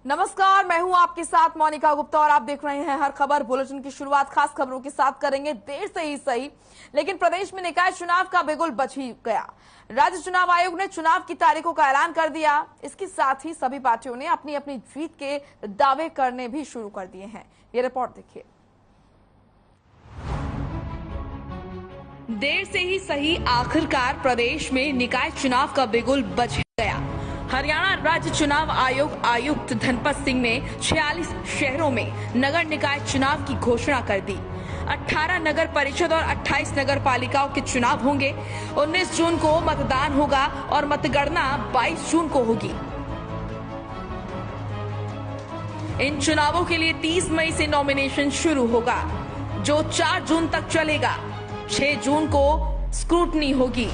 नमस्कार, मैं हूं आपके साथ मोनिका गुप्ता और आप देख रहे हैं हर खबर। बुलेटिन की शुरुआत खास खबरों के साथ करेंगे। देर से ही सही, लेकिन प्रदेश में निकाय चुनाव का बिगुल बज ही गया। राज्य चुनाव आयोग ने चुनाव की तारीखों का ऐलान कर दिया। इसके साथ ही सभी पार्टियों ने अपनी अपनी जीत के दावे करने भी शुरू कर दिए हैं। ये रिपोर्ट देखिए। देर से ही सही, आखिरकार प्रदेश में निकाय चुनाव का बिगुल बज गया। हरियाणा राज्य चुनाव आयोग आयुक्त धनपत सिंह ने 46 शहरों में नगर निकाय चुनाव की घोषणा कर दी। 18 नगर परिषद और 28 नगर पालिकाओं के चुनाव होंगे। 19 जून को मतदान होगा और मतगणना 22 जून को होगी। इन चुनावों के लिए 30 मई से नॉमिनेशन शुरू होगा, जो 4 जून तक चलेगा। 6 जून को स्क्रूटनी होगी।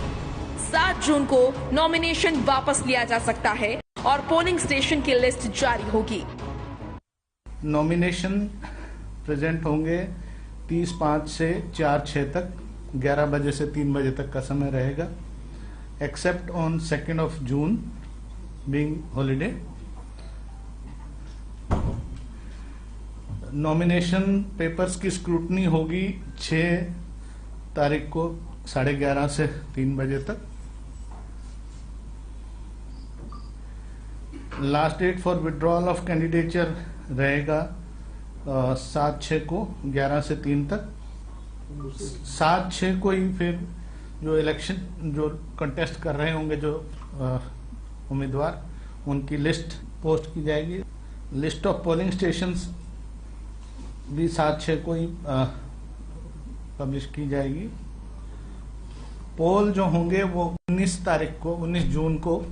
7 जून को नॉमिनेशन वापस लिया जा सकता है और पोलिंग स्टेशन की लिस्ट जारी होगी। नॉमिनेशन प्रेजेंट होंगे 30/5 से 4/6 तक, 11 बजे से 3 बजे तक का समय रहेगा, except on 2 June being holiday. Nomination papers की स्क्रूटनी होगी 6 तारीख को 11:30 से 3 बजे तक। Last date for withdrawal of candidature रहेगा 7/6 को 11 से 3 तक। 7/6 को ही फिर जो इलेक्शन जो कंटेस्ट कर रहे होंगे जो उम्मीदवार, उनकी लिस्ट पोस्ट की जाएगी। लिस्ट ऑफ पोलिंग स्टेशंस भी 7/6 को ही पब्लिश की जाएगी। पोल जो होंगे वो 19 तारीख को 19 जून को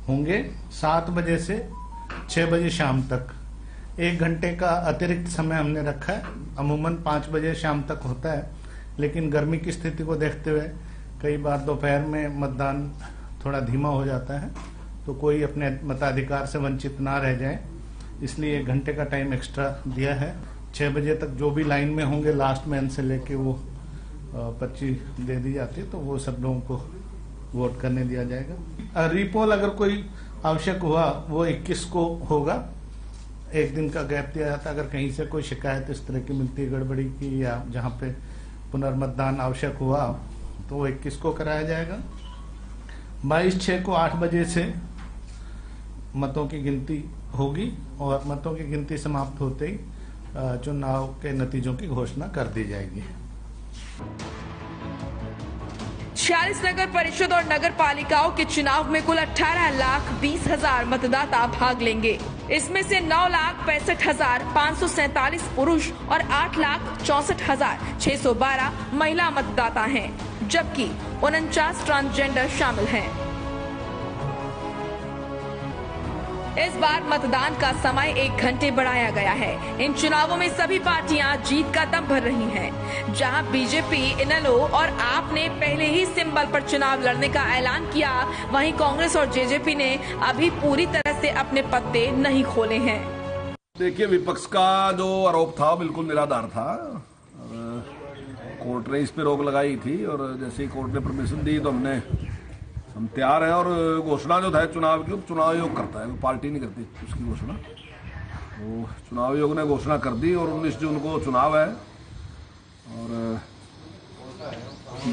होंगे 7 बजे से 6 बजे शाम तक। 1 घंटे का अतिरिक्त समय हमने रखा है। अमूमन 5 बजे शाम तक होता है, लेकिन गर्मी की स्थिति को देखते हुए कई बार दोपहर में मतदान थोड़ा धीमा हो जाता है, तो कोई अपने मताधिकार से वंचित ना रह जाए, इसलिए 1 घंटे का टाइम एक्स्ट्रा दिया है। 6 बजे तक जो भी लाइन में होंगे लास्ट मैन से लेके वो पर्ची दे दी जाती है, तो वो सब लोगों को वोट करने दिया जाएगा। रीपोल अगर कोई आवश्यक हुआ वो 21 को होगा। 1 दिन का गैप दिया जाता है। अगर कहीं से कोई शिकायत इस तरह की मिलती है गड़बड़ी की, या जहां पे पुनर्मतदान आवश्यक हुआ, तो वो 21 को कराया जाएगा। 22/6 को 8 बजे से मतों की गिनती होगी और मतों की गिनती समाप्त होते ही चुनाव के नतीजों की घोषणा कर दी जाएगी। 46 नगर परिषद और नगर पालिकाओं के चुनाव में कुल 18,20,000 मतदाता भाग लेंगे। इसमें से 9,65,547 पुरुष और 8,64,612 महिला मतदाता हैं, जबकि 49 ट्रांसजेंडर शामिल हैं। इस बार मतदान का समय 1 घंटे बढ़ाया गया है। इन चुनावों में सभी पार्टियां जीत का दम भर रही हैं। जहां बीजेपी, इनेलो और आप ने पहले ही सिंबल पर चुनाव लड़ने का ऐलान किया, वहीं कांग्रेस और जेजेपी ने अभी पूरी तरह से अपने पत्ते नहीं खोले हैं। देखिए, विपक्ष का जो आरोप था बिल्कुल निराधार था। कोर्ट ने इस पे रोक लगाई थी और जैसे ही कोर्ट ने परमिशन दी तो हम तैयार हैं। और घोषणा जो था चुनाव की, चुनाव आयोग करता है, पार्टी नहीं करती उसकी घोषणा। तो चुनाव आयोग ने घोषणा कर दी और 19 जून को चुनाव है और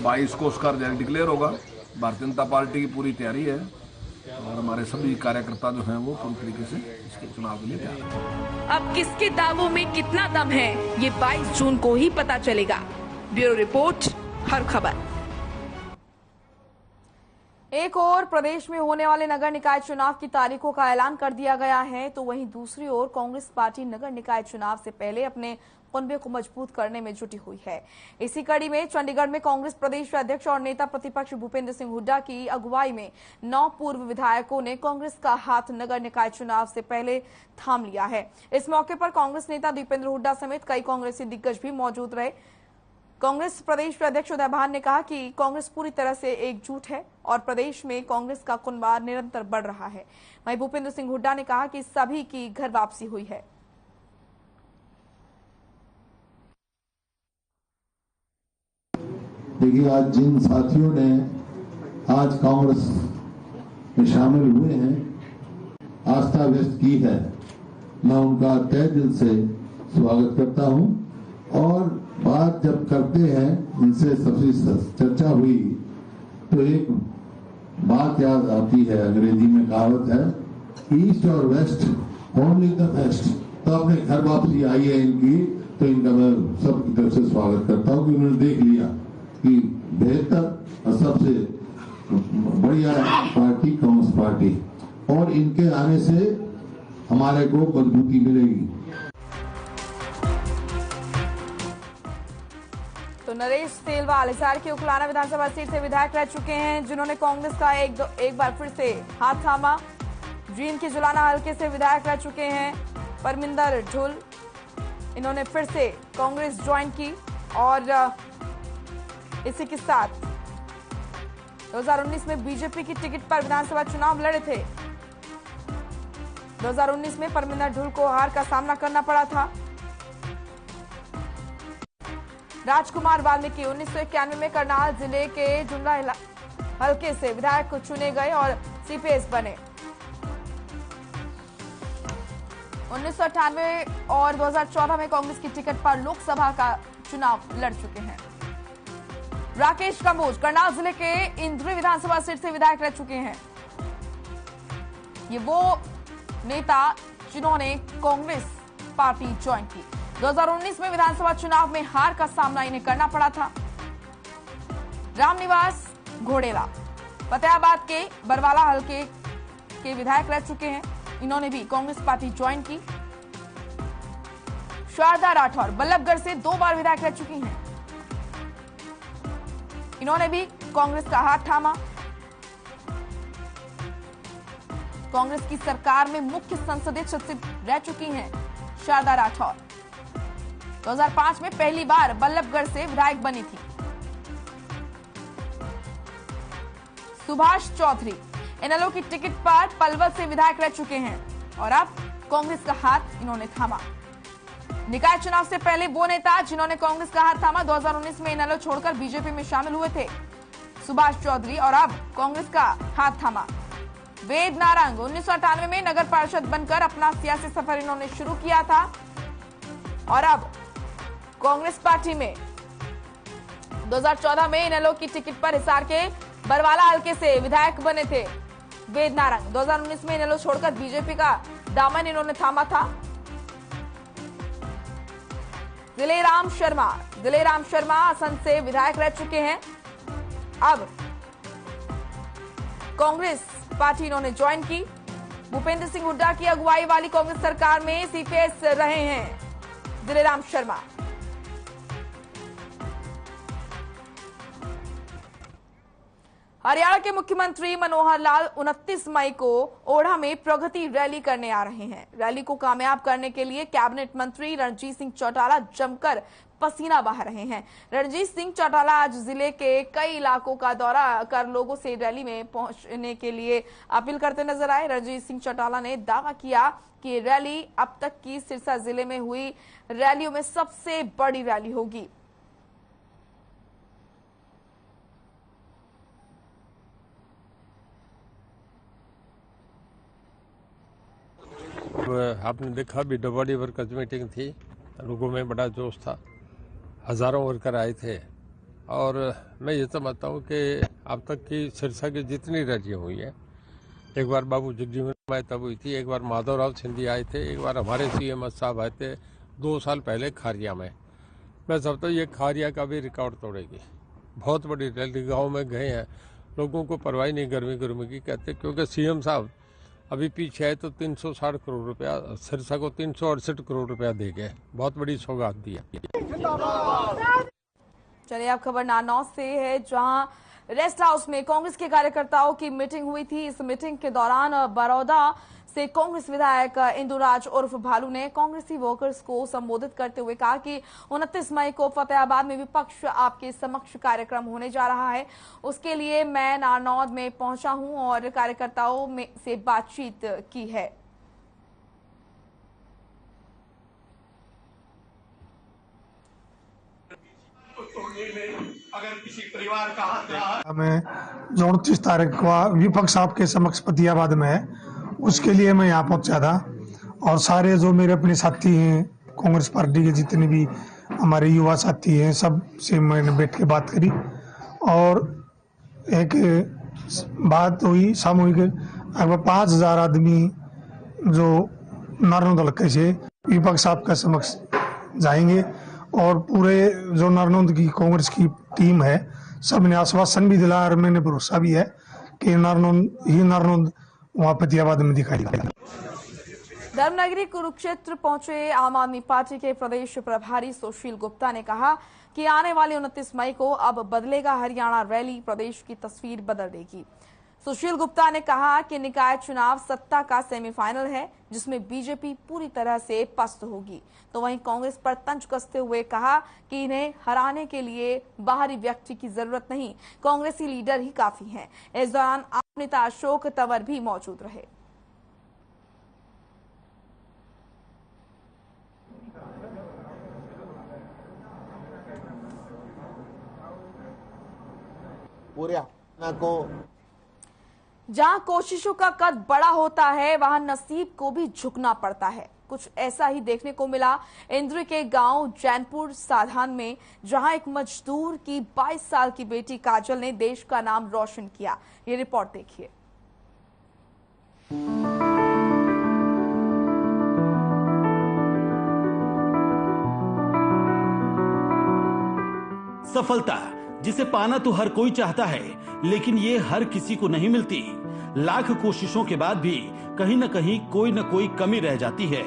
22 को उसका रिजल्ट डिक्लेयर होगा। भारतीय जनता पार्टी की पूरी तैयारी है और हमारे सभी कार्यकर्ता जो हैं वो पूरी तरीके से इसके चुनाव के लिए तैयार हैं। अब किसके दावों में कितना दम है, ये 22 जून को ही पता चलेगा। ब्यूरो रिपोर्ट, हर खबर। एक ओर प्रदेश में होने वाले नगर निकाय चुनाव की तारीखों का ऐलान कर दिया गया है, तो वहीं दूसरी ओर कांग्रेस पार्टी नगर निकाय चुनाव से पहले अपने कुनबे को मजबूत करने में जुटी हुई है। इसी कड़ी में चंडीगढ़ में कांग्रेस प्रदेश अध्यक्ष और नेता प्रतिपक्ष भूपेंद्र सिंह हुड्डा की अगुवाई में 9 पूर्व विधायकों ने कांग्रेस का हाथ नगर निकाय चुनाव से पहले थाम लिया है। इस मौके पर कांग्रेस नेता दीपेंद्र हुड्डा समेत कई कांग्रेसी दिग्गज भी मौजूद रहे। कांग्रेस प्रदेश अध्यक्ष उदय भान ने कहा कि कांग्रेस पूरी तरह से एकजुट है और प्रदेश में कांग्रेस का कुनबा निरंतर बढ़ रहा है। वहीं भूपेंद्र सिंह हुड्डा ने कहा कि सभी की घर वापसी हुई है। देखिए, आज जिन साथियों ने आज कांग्रेस में शामिल हुए हैं, आस्था व्यक्त की है, मैं उनका तहे दिल से स्वागत करता हूं। और बात जब करते हैं, इनसे सबसे चर्चा हुई तो एक बात याद आती है, अंग्रेजी में कहावत है, ईस्ट और वेस्ट ओनली द बेस्ट। तो अपने घर वापसी आई है इनकी, तो इनका मैं सबकी तरफ से स्वागत करता हूं कि उन्होंने देख लिया कि बेहतर और सबसे बढ़िया पार्टी कांग्रेस पार्टी, और इनके आने से हमारे को मजबूती मिलेगी। तो नरेश तेलवाल हिसार की उकलाना विधानसभा सीट से विधायक रह चुके हैं, जिन्होंने कांग्रेस का एक बार फिर से हाथ थामा। जींद की जुलाना हल्के से विधायक रह चुके हैं परमिंदर ढुल, इन्होंने फिर से कांग्रेस ज्वाइन की और इसी के साथ 2019 में बीजेपी की टिकट पर विधानसभा चुनाव लड़े थे। 2019 में परमिंदर ढुल को हार का सामना करना पड़ा था। राजकुमार वाल्मीकि 1991 में करनाल जिले के जुमला हल्के से विधायक चुने गए और सीपीएस बने। 1998 और 2014 में कांग्रेस की टिकट पर लोकसभा का चुनाव लड़ चुके हैं। राकेश कंबोज करनाल जिले के इंद्री विधानसभा सीट से विधायक रह चुके हैं। ये वो नेता जिन्होंने कांग्रेस पार्टी ज्वाइन की। 2019 में विधानसभा चुनाव में हार का सामना इन्हें करना पड़ा था। रामनिवास घोड़ेला फतेहाबाद के बरवाला हल्के के विधायक रह चुके हैं, इन्होंने भी कांग्रेस पार्टी ज्वाइन की। शारदा राठौर बल्लभगढ़ से 2 बार विधायक रह चुकी हैं, इन्होंने भी कांग्रेस का हाथ थामा। कांग्रेस की सरकार में मुख्य संसदीय सचिव रह चुकी हैं शारदा राठौर। 2005 में पहली बार बल्लभगढ़ से विधायक बनी थी। सुभाष चौधरी इनेलो की टिकट पर पलवल से विधायक रह चुके हैं और अब कांग्रेस का हाथ इन्होंने थामा। निकाय चुनाव से पहले वो नेता जिन्होंने कांग्रेस का हाथ थामा 2019 में इनेलो छोड़कर बीजेपी में शामिल हुए थे सुभाष चौधरी, और अब कांग्रेस का हाथ थामा। वेद नारंग 1998 में नगर पार्षद बनकर अपना सियासी सफर इन्होंने शुरू किया था और अब कांग्रेस पार्टी में 2014 में इनेलो की टिकट पर हिसार के बरवाला हल्के से विधायक बने थे वेद नारंग। 2019 में इनेलो छोड़कर बीजेपी का दामन इन्होंने थामा था। दिलेराम शर्मा असंध से विधायक रह चुके हैं, अब कांग्रेस पार्टी इन्होंने ज्वाइन की। भूपेंद्र सिंह हुड्डा की अगुवाई वाली कांग्रेस सरकार में सीपीएस रहे हैं दिलेराम शर्मा। हरियाणा के मुख्यमंत्री मनोहर लाल 29 मई को ओढ़ा में प्रगति रैली करने आ रहे हैं। रैली को कामयाब करने के लिए कैबिनेट मंत्री रणजीत सिंह चौटाला जमकर पसीना बहा रहे हैं। रणजीत सिंह चौटाला आज जिले के कई इलाकों का दौरा कर लोगों से रैली में पहुंचने के लिए अपील करते नजर आए। रणजीत सिंह चौटाला ने दावा किया कि रैली अब तक की सिरसा जिले में हुई रैलियों में सबसे बड़ी रैली होगी। आपने देखा भी डबवाड़ी वर्कर्स मीटिंग थी, लोगों में बड़ा जोश था, हजारों वर्कर आए थे और मैं ये समझता हूँ कि अब तक की सिरसा की जितनी रैलियाँ हुई है, एक बार बाबू जगजीवन राम तब हुई थी, एक बार माधवराव सिंधी आए थे, एक बार हमारे सीएम साहब आए थे 2 साल पहले खारिया में। मैं समझता हूँ ये खारिया का भी रिकॉर्ड तोड़ेगी। बहुत बड़ी रैली गाँव में गए हैं, लोगों को परवाही नहीं गर्मी की कहते, क्योंकि सीएम साहब अभी पीछे है तो 360 करोड़ रुपया सिरसा को 368 करोड़ रुपया दे गए, बहुत बड़ी सौगात दी है। चलिए अब खबर नारनौल से है, जहां रेस्ट हाउस में कांग्रेस के कार्यकर्ताओं की मीटिंग हुई थी। इस मीटिंग के दौरान बड़ौदा से कांग्रेस विधायक इंदुराज उर्फ भालू ने कांग्रेसी वर्कर्स को संबोधित करते हुए कहा कि 29 मई को फतेहाबाद में विपक्ष आपके समक्ष कार्यक्रम होने जा रहा है, उसके लिए मैं नारनौल में पहुंचा हूं और कार्यकर्ताओं में से बातचीत की है। अगर किसी परिवार का हाथ रहा, हमें जो 29 तारीख को विपक्ष आपके समक्ष फतेहाबाद में है, उसके लिए मैं यहाँ पहुंचा था और सारे जो मेरे अपने साथी हैं कांग्रेस पार्टी के जितने भी हमारे युवा साथी हैं सब से मैंने बैठ के बात करी और एक बात हुई सामूहिक लगभग 5,000 आदमी जो नारनौंद हल्के से विपक्ष आपका समक्ष जाएंगे और पूरे जो नारनौंद की कांग्रेस की टीम है सब ने आश्वासन भी दिलाया और मैंने भरोसा भी है कि नारनौंद वहाँ फतेहाबाद में दिखाई देगा। धर्मनगरी कुरुक्षेत्र पहुंचे आम आदमी पार्टी के प्रदेश प्रभारी सुशील गुप्ता ने कहा कि आने वाले 29 मई को अब बदलेगा हरियाणा रैली प्रदेश की तस्वीर बदल देगी। सुशील गुप्ता ने कहा कि निकाय चुनाव सत्ता का सेमीफाइनल है जिसमें बीजेपी पूरी तरह से पस्त होगी, तो वहीं कांग्रेस पर तंज कसते हुए कहा कि इन्हें हराने के लिए बाहरी व्यक्ति की जरूरत नहीं, कांग्रेसी लीडर ही काफी हैं। इस दौरान आप नेता अशोक तंवर भी मौजूद रहे। पूरे को जहां कोशिशों का कद बड़ा होता है वहां नसीब को भी झुकना पड़ता है। कुछ ऐसा ही देखने को मिला इंद्र के गांव जैनपुर साधान में, जहां एक मजदूर की 22 साल की बेटी काजल ने देश का नाम रोशन किया। ये रिपोर्ट देखिए। सफलता जिसे पाना तो हर कोई चाहता है, लेकिन ये हर किसी को नहीं मिलती। लाख कोशिशों के बाद भी कहीं न कहीं कोई न कोई कमी रह जाती है।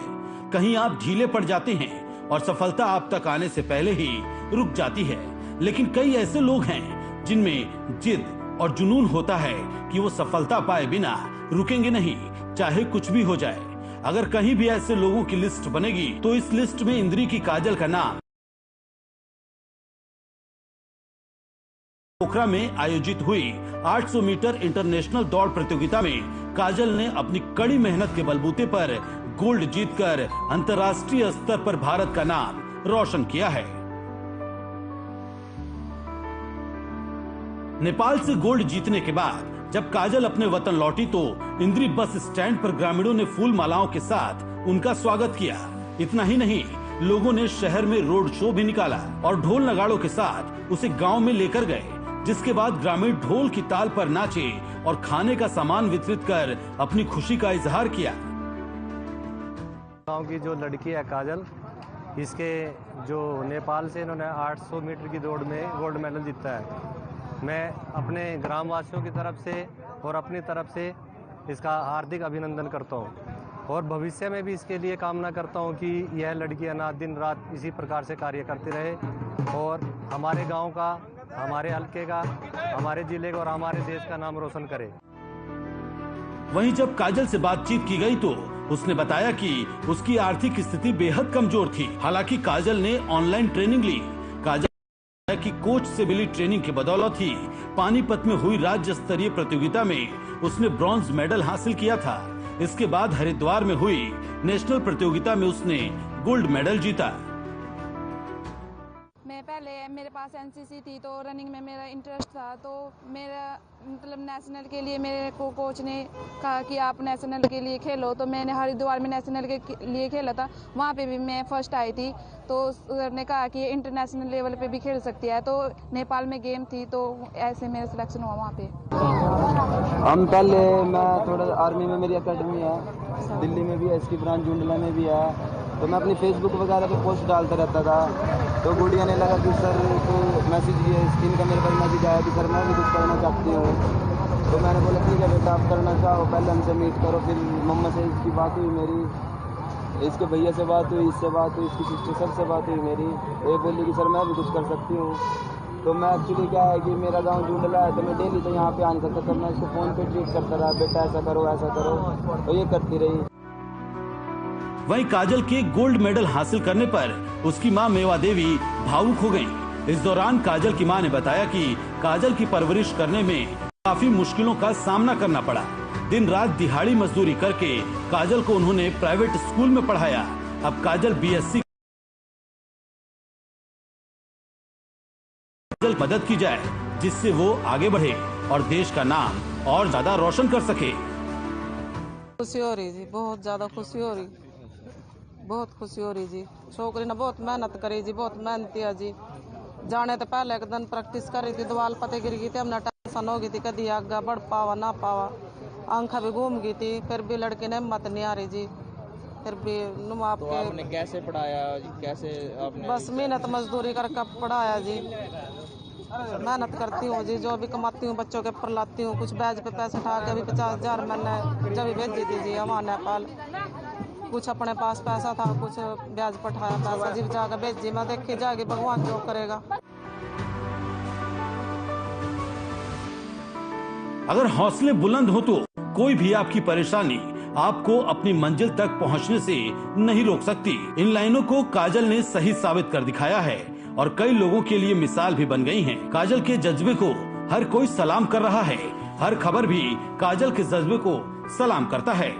कहीं आप ढीले पड़ जाते हैं और सफलता आप तक आने से पहले ही रुक जाती है। लेकिन कई ऐसे लोग हैं जिनमें जिद और जुनून होता है कि वो सफलता पाए बिना रुकेंगे नहीं, चाहे कुछ भी हो जाए। अगर कहीं भी ऐसे लोगों की लिस्ट बनेगी तो इस लिस्ट में इंद्री की काजल का नाम। पोखरा में आयोजित हुई 800 मीटर इंटरनेशनल दौड़ प्रतियोगिता में काजल ने अपनी कड़ी मेहनत के बलबूते पर गोल्ड जीतकर अंतर्राष्ट्रीय स्तर पर भारत का नाम रोशन किया है। नेपाल से गोल्ड जीतने के बाद जब काजल अपने वतन लौटी तो इंद्री बस स्टैंड पर ग्रामीणों ने फूल मालाओं के साथ उनका स्वागत किया। इतना ही नहीं, लोगों ने शहर में रोड शो भी निकाला और ढोल नगाड़ों के साथ उसे गांव में लेकर गए, जिसके बाद ग्रामीण ढोल की ताल पर नाचे और खाने का सामान वितरित कर अपनी खुशी का इजहार किया। गांव की जो लड़की है काजल, इसके जो नेपाल से इन्होंने 800 मीटर की दौड़ में गोल्ड मेडल जीता है। मैं अपने ग्रामवासियों की तरफ से और अपनी तरफ से इसका हार्दिक अभिनंदन करता हूं और भविष्य में भी इसके लिए कामना करता हूं कि यह लड़की अनाथ दिन रात इसी प्रकार से कार्य करती रहे और हमारे गांव का, हमारे हल्के का, हमारे जिले का और हमारे देश का नाम रोशन करे। वहीं जब काजल से बातचीत की गई तो उसने बताया कि उसकी आर्थिक स्थिति बेहद कमजोर थी। हालांकि काजल ने ऑनलाइन ट्रेनिंग ली। काजल की कोच से मिली ट्रेनिंग की बदौलत ही पानीपत में हुई राज्य स्तरीय प्रतियोगिता में उसने ब्रॉन्ज मेडल हासिल किया था। इसके बाद हरिद्वार में हुई नेशनल प्रतियोगिता में उसने गोल्ड मेडल जीता। पहले मेरे पास एनसीसी थी तो रनिंग में मेरा इंटरेस्ट था, तो मेरा मतलब नेशनल के लिए मेरे को कोच ने कहा कि आप नेशनल के लिए खेलो, तो मैंने हरिद्वार में नेशनल के लिए खेला था। वहाँ पे भी मैं फर्स्ट आई थी, तो सर ने कहा कि इंटरनेशनल लेवल पे भी खेल सकती है। तो नेपाल में गेम थी तो ऐसे मेरा सिलेक्शन हुआ वहाँ पे। हम पहले मैं थोड़ा आर्मी में मेरी अकेडमी है, दिल्ली में भी है, इसकी ब्रांच जुंडला में भी है, तो मैं अपनी फेसबुक वगैरह पे पोस्ट डालता रहता था। तो गुड़िया ने लगा कि सर को मैसेज ये स्क्रीन का मेरे पास मैसेज आया कि सर मैं भी कुछ करना चाहती हूँ। तो मैंने बोला ठीक है बेटा आप करना चाहो, पहले हमसे मीट करो। फिर मम्मा से इसकी बात हुई मेरी, इसके भैया से बात हुई, इससे बात हुई, इसकी सिस्टर सबसे बात हुई मेरी। तो ये बोली कि सर मैं भी कुछ कर सकती हूँ। तो मैं एक्चुअली क्या है कि मेरा गांव जुंडला है, तो मैं डेली तो यहाँ पे आ नहीं सकता, तो मैं इसको फ़ोन पे ट्वीट करता रहा, बेटा ऐसा करो ऐसा करो, तो ये करती रही। वहीं काजल के गोल्ड मेडल हासिल करने पर उसकी मां मेवा देवी भावुक हो गईं। इस दौरान काजल की मां ने बताया कि काजल की परवरिश करने में काफी मुश्किलों का सामना करना पड़ा। दिन रात दिहाड़ी मजदूरी करके काजल को उन्होंने प्राइवेट स्कूल में पढ़ाया। अब काजल BSc मदद की जाए जिससे वो आगे बढ़े और देश का नाम और ज्यादा रोशन कर सके। खुशी हो रही थी, बहुत ज्यादा खुशी हो रही। बहुत खुशी हो रही जी। छोकरी ने बहुत मेहनत करी जी, बहुत मेहनती है जी। जाने तो पहले एक दिन प्रैक्टिस कर रही थी, दीवार पते गिर गई थी, हमने टेंशन हो गई थी कभी आगे बढ़ पावा ना पावा, आंखें भी घूम गई थी, फिर भी लड़की ने हिम्मत नहीं आ रही जी। फिर भी तो आपने कैसे पढ़ाया, कैसे आपने? बस मेहनत मजदूरी करके पढ़ाया जी। मेहनत करती हूँ जी, जो भी कमाती हूँ बच्चों के ऊपर लाती हूँ। कुछ ब्याज पे पैसे उठा के भी 50,000 मैंने जब भेजी थी जी हमारे नेपाल। कुछ अपने पास पैसा था, कुछ ब्याज पर उठाया पैसा जी जाकर भेजी। मैं देखी जाएगी, भगवान जो करेगा। अगर हौसले बुलंद हो तो कोई भी आपकी परेशानी आपको अपनी मंजिल तक पहुंचने से नहीं रोक सकती। इन लाइनों को काजल ने सही साबित कर दिखाया है और कई लोगों के लिए मिसाल भी बन गई हैं। काजल के जज्बे को हर कोई सलाम कर रहा है। हर खबर भी काजल के जज्बे को सलाम करता है।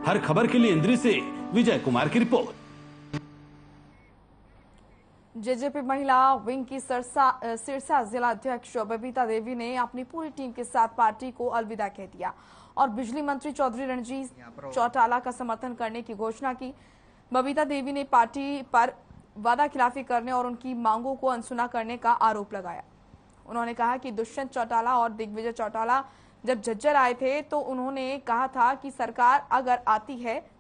हर खबर के लिए इंद्री से विजय कुमार की रिपोर्ट। जेजेपी महिला विंग की सिरसा जिला अध्यक्ष बबीता देवी ने अपनी पूरी टीम के साथ पार्टी को अलविदा कह दिया और बिजली मंत्री चौधरी रणजीत चौटाला का समर्थन करने की घोषणा की। बबीता देवी ने पार्टी पर वादा खिलाफी करने और उनकी मांगों को अनसुना करने का आरोप लगाया। उन्होंने कहा कि दुष्यंत चौटाला और दिग्विजय चौटाला जब झज्जर आए थे तो उन्होंने कहा था कि सरकार अगर आती है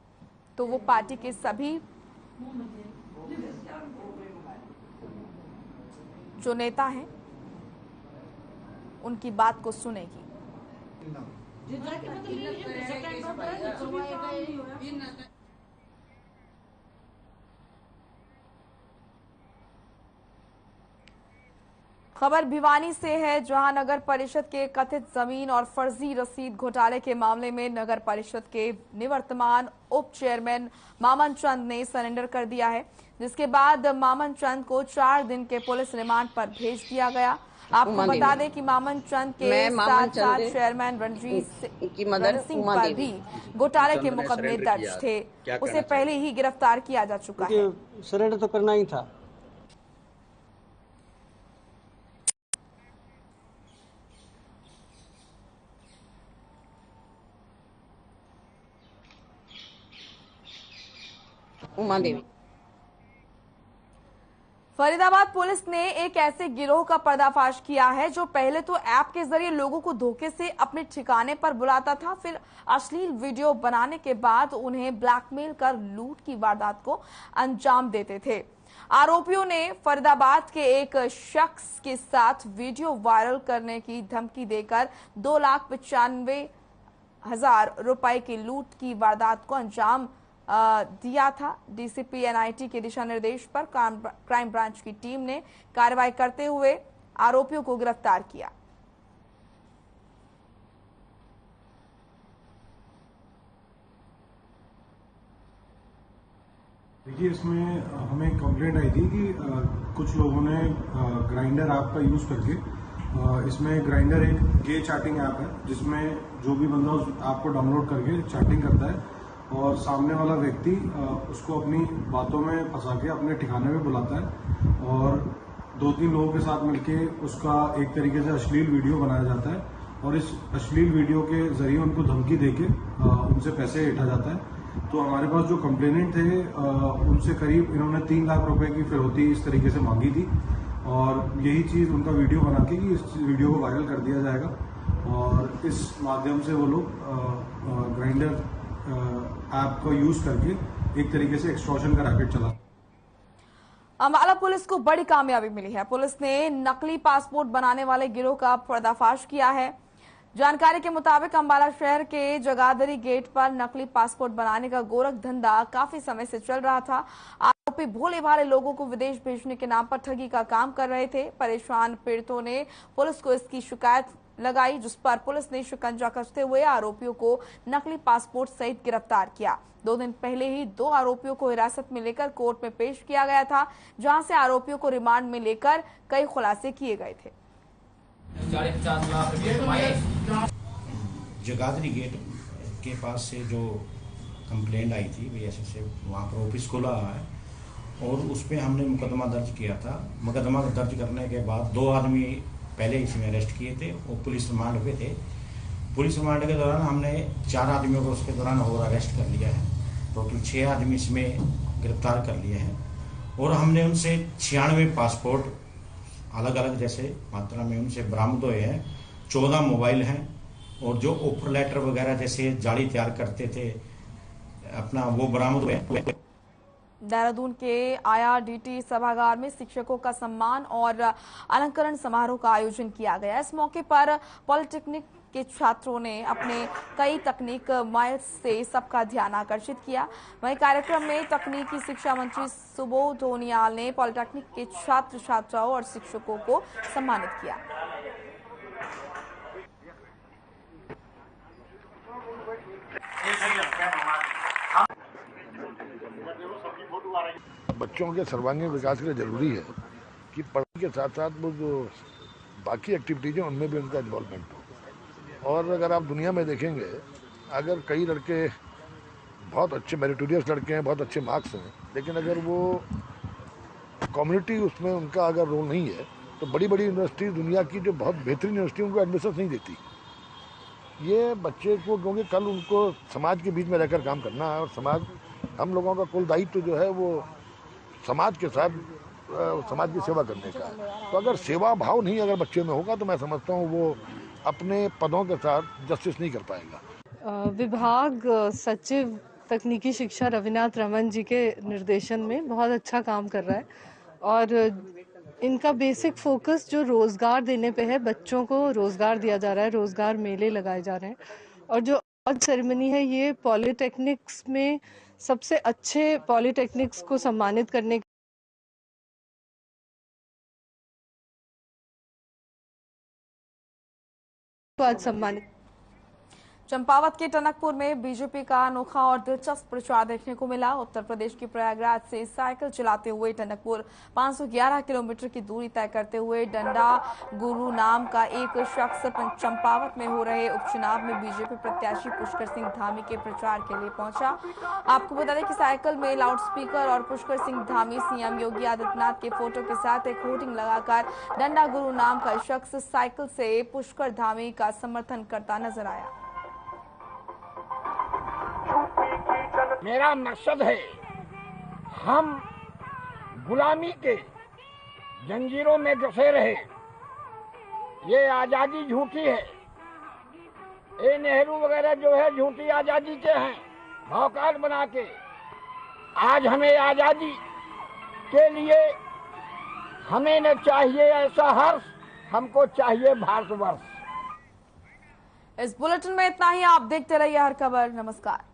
तो वो पार्टी के सभी जो नेता हैं उनकी बात को सुनेगी। खबर भिवानी से है, जहां नगर परिषद के कथित जमीन और फर्जी रसीद घोटाले के मामले में नगर परिषद के निवर्तमान उप चेयरमैन मामन चंद ने सरेंडर कर दिया है, जिसके बाद मामन चंद को 4 दिन के पुलिस रिमांड पर भेज दिया गया। आपको बता दें कि मामन चंद के साथ चेयरमैन रणजीत सिंह पर भी घोटाले के मुकदमे दर्ज थे। उसे पहले ही गिरफ्तार किया जा चुका है। सरेंडर तो करना ही था। उमा देवी। फरीदाबाद पुलिस ने एक ऐसे गिरोह का पर्दाफाश किया है जो पहले तो ऐप के जरिए लोगों को धोखे से अपने ठिकाने पर बुलाता था, फिर अश्लील वीडियो बनाने के बाद उन्हें ब्लैकमेल कर लूट की वारदात को अंजाम देते थे। आरोपियों ने फरीदाबाद के एक शख्स के साथ वीडियो वायरल करने की धमकी देकर 2,95,000 रुपए की लूट की वारदात को अंजाम दिया था। डीसीपी एनआईटी के दिशा निर्देश पर क्राइम ब्रांच की टीम ने कार्रवाई करते हुए आरोपियों को गिरफ्तार किया। देखिए, इसमें हमें कंप्लेंट आई थी कि कुछ लोगों ने ग्राइंडर ऐप का यूज करके, इसमें ग्राइंडर एक गे चैटिंग ऐप है जिसमें जो भी बंदा उस ऐप को डाउनलोड करके चैटिंग करता है और सामने वाला व्यक्ति उसको अपनी बातों में फंसा के अपने ठिकाने पे बुलाता है और 2-3 लोगों के साथ मिलके उसका एक तरीके से अश्लील वीडियो बनाया जाता है और इस अश्लील वीडियो के जरिए उनको धमकी देके उनसे पैसे ऐंठा जाता है। तो हमारे पास जो कंप्लेनेंट थे उनसे करीब इन्होंने 3 लाख रुपए की फिरौती इस तरीके से मांगी थी और यही चीज उनका वीडियो बना के कि इस वीडियो को वायरल कर दिया जाएगा और इस माध्यम से वो लोग ग्राइंडर ऐप को यूज करके एक तरीके से एक्सटॉर्शन का रैकेट चला। अम्बाला पुलिस को बड़ी कामयाबी मिली है। पुलिस ने नकली पासपोर्ट बनाने वाले गिरोह का पर्दाफाश किया है। जानकारी के मुताबिक अम्बाला शहर के जगाधरी गेट पर नकली पासपोर्ट बनाने का गोरख धंधा काफी समय से चल रहा था। आरोपी भोले भाले लोगों को विदेश भेजने के नाम पर ठगी का काम कर रहे थे। परेशान पीड़ितों ने पुलिस को इसकी शिकायत लगाई, जिस पर पुलिस ने शिकंजा कसते हुए आरोपियों को नकली पासपोर्ट सहित गिरफ्तार किया। 2 दिन पहले ही 2 आरोपियों को हिरासत में लेकर कोर्ट में पेश किया गया था, जहां से आरोपियों को रिमांड में लेकर कई खुलासे किए गए थे। जगाधरी गेट के पास से जो कंप्लेंट आई थी ऐसे से वहाँ पर ऑफिस खुला है और उस पर हमने मुकदमा दर्ज किया था। मुकदमा दर्ज करने के बाद 2 आदमी पहले इसमें अरेस्ट किए थे और पुलिस रिमांड पे थे। पुलिस रिमांड के दौरान हमने 4 आदमियों को उसके दौरान और अरेस्ट कर लिया है। टोटल 6 आदमी इसमें गिरफ्तार कर लिए हैं और हमने उनसे 96 पासपोर्ट अलग अलग जैसे मात्रा में उनसे बरामद हुए हैं। 14 मोबाइल हैं और जो ऑफर लेटर वगैरह जैसे जाली तैयार करते थे अपना वो बरामद हुए। देहरादून के IRDT सभागार में शिक्षकों का सम्मान और अलंकरण समारोह का आयोजन किया गया। इस मौके पर पॉलिटेक्निक के छात्रों ने अपने कई तकनीक माहिर से सबका ध्यान आकर्षित किया। वहीं कार्यक्रम में तकनीकी शिक्षा मंत्री सुबोध उनियाल ने पॉलिटेक्निक के छात्र छात्राओं और शिक्षकों को सम्मानित किया। बच्चों के सर्वांगीण विकास के लिए जरूरी है कि पढ़ाई के साथ साथ वो जो बाकी एक्टिविटीज हैं उनमें भी उनका इन्वॉल्वमेंट हो। और अगर आप दुनिया में देखेंगे, अगर कई लड़के बहुत अच्छे मेरिटोरियस लड़के हैं, बहुत अच्छे मार्क्स हैं, लेकिन अगर वो कम्युनिटी उसमें उनका अगर रोल नहीं है तो बड़ी बड़ी यूनिवर्सिटी दुनिया की जो बहुत बेहतरीन यूनिवर्सिटी उनको एडमिशन नहीं देती। ये बच्चे को, क्योंकि कल उनको समाज के बीच में रहकर काम करना है और समाज, हम लोगों का कुल दायित्व जो है वो समाज के साथ समाज की सेवा करने का। तो अगर सेवा भाव नहीं अगर बच्चे में होगा तो मैं समझता हूँ वो अपने पदों के साथ जस्टिस नहीं कर पाएगा। विभाग सचिव तकनीकी शिक्षा रविनाथ रमन जी के निर्देशन में बहुत अच्छा काम कर रहा है और इनका बेसिक फोकस जो रोजगार देने पे है, बच्चों को रोजगार दिया जा रहा है, रोजगार मेले लगाए जा रहे हैं। और जो अवार्ड सेरेमनी है ये पॉलिटेक्निक्स में सबसे अच्छे पॉलिटेक्निक्स को सम्मानित करने को आज सम्मानित। चंपावत के टनकपुर में बीजेपी का अनोखा और दिलचस्प प्रचार देखने को मिला। उत्तर प्रदेश के प्रयागराज से साइकिल चलाते हुए टनकपुर 511 किलोमीटर की दूरी तय करते हुए डंडा गुरु नाम का एक शख्स चंपावत में हो रहे उपचुनाव में बीजेपी प्रत्याशी पुष्कर सिंह धामी के प्रचार के लिए पहुंचा। आपको बता दें कि साइकिल में लाउडस्पीकर और पुष्कर सिंह धामी सीएम योगी आदित्यनाथ के फोटो के साथ एक होर्डिंग लगाकर डंडा गुरु नाम का शख्स साइकिल से पुष्कर धामी का समर्थन करता नजर आया। मेरा मकसद है हम गुलामी के जंजीरों में फंसे रहे, ये आजादी झूठी है, ये नेहरू वगैरह जो है झूठी आजादी के हैं, भौकाल बना के। आज हमें आजादी के लिए हमें न चाहिए ऐसा हर्ष, हमको चाहिए भारतवर्ष। इस बुलेटिन में इतना ही। आप देखते रहिए हर खबर। नमस्कार।